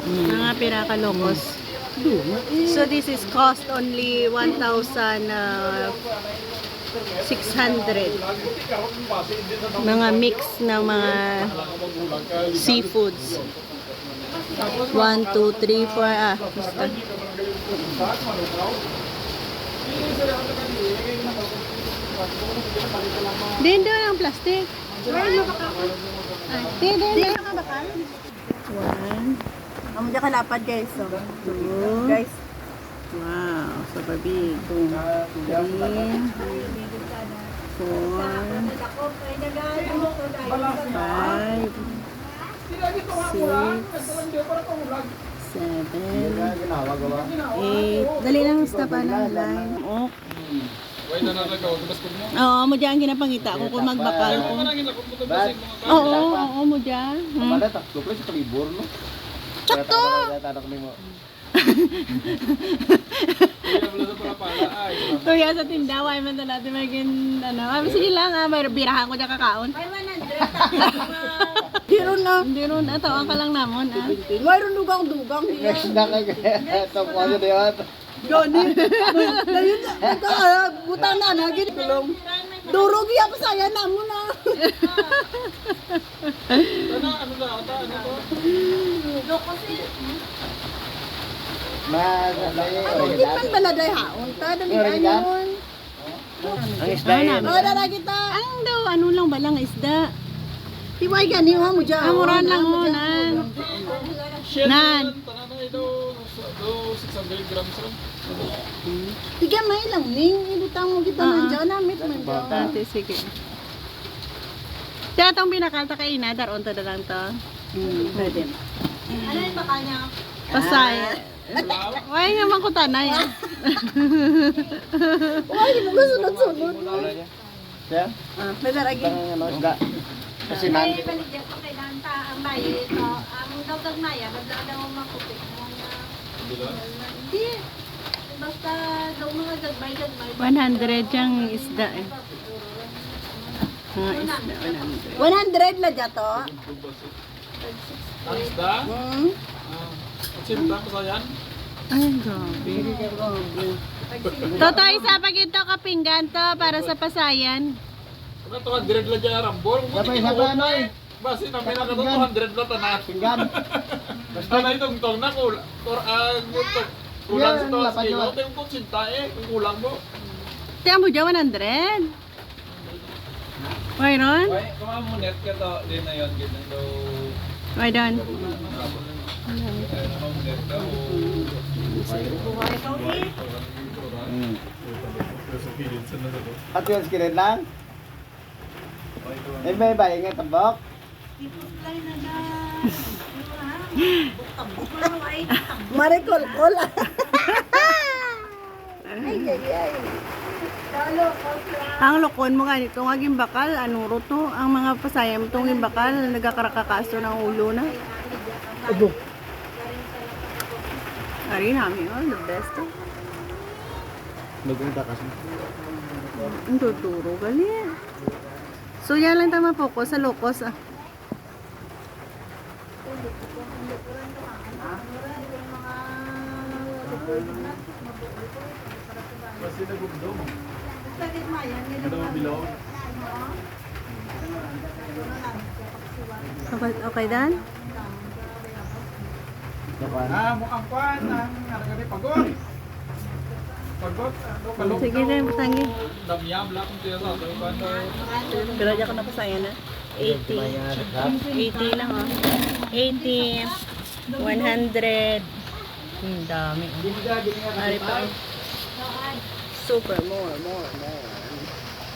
Mga pinakalokos. So this is cost only 1,600. Mga mix ng mga seafoods. 1, 2, 3, 4. Basta. Din doon ang plastic. Din. One. Amo dyan kalapad guys. So. Two. Guys. Wow, super big. 3, 4, 5, 6, 7, 8. Dali lang stop line. Oh. Oo, mo dyan ginapangita ko kung magbakal ko. Oo, mo dyan. Sakto! Tuya sa tindawa, ay man natin maging, sige lang, may birahan ko dyan kakaon. Diron na. Diron, tawang ka lang namon, Mayroon dugang-dugang. Next na kay ito po ano diyan. Gani. Dayon na. Butang na na gid tulong. Durog ya pa saya na mo na. Di man baladay haon ta dali ayon. Ang isda yan. Dara kita. Ang daw, ano lang ba lang isda? Tiway gani mo dyan. Amuran lang mo, nan. Nan. Tiga may lang ning ibutang mo kita man dyan namit man dyan. Ate, sige. Kaya itong binakalta kay Ina, daron to na lang to. Pwede. Ano yung baka niya? Pasay. Why nga man ko tanay. Uy, mo gusto sunod-sunod. Siya? Pwede lagi. Ang ano isda. Kasi nan. Ay, baligyan ko kay Danta ang bayo ito. Ang dagdag na yan, daw makupit mo na. Hindi. Basta daw mga gagbay-gagbay. 100 yung isda eh. Mga isda, 100. 100 la dyan to. Ang isda? Simta ko sa yan? Ay, grabe. Toto, isa pag ito kapinggan to para sa pasayan. Ano ito, 100 lang dyan rambol? Sabay sa ano eh. Basi namin na ito, 200 na tanan. Pinggan. Basta na itong tong na kulang. Kulang sa Yan, to. lapad Ito yun. yung kutsinta eh. Kung kulang mo. Tiyan mo dyan, 100. Mayroon? Ay, kumama mo net ka to. Di na yun, ganyan daw. Mayroon. At yung skillet lang. Eh may bahay nga tabok. Marikol-kol. Ay, ay, ay. Ang lokon mo ganito, nga gimbakal, ano to? Ang mga pasayam itong gimbakal, nagkakarakakaso ng ulo na. Abo. Ari namin, the best. Nagpunta kasi. Ang tuturo, gali. So yan lang tama focus sa locos. Basi na gugdom. Ano mo bilog? Okay, Dan? Mukhang kwan. Ang pagod. Pagod. Sige din, pasangi. Damyam lang kung tiyo sa ito. Pero dyan ko na pasayan na. 80. 80 lang oh. 80. 100. Dami. Ari pa. Super, more.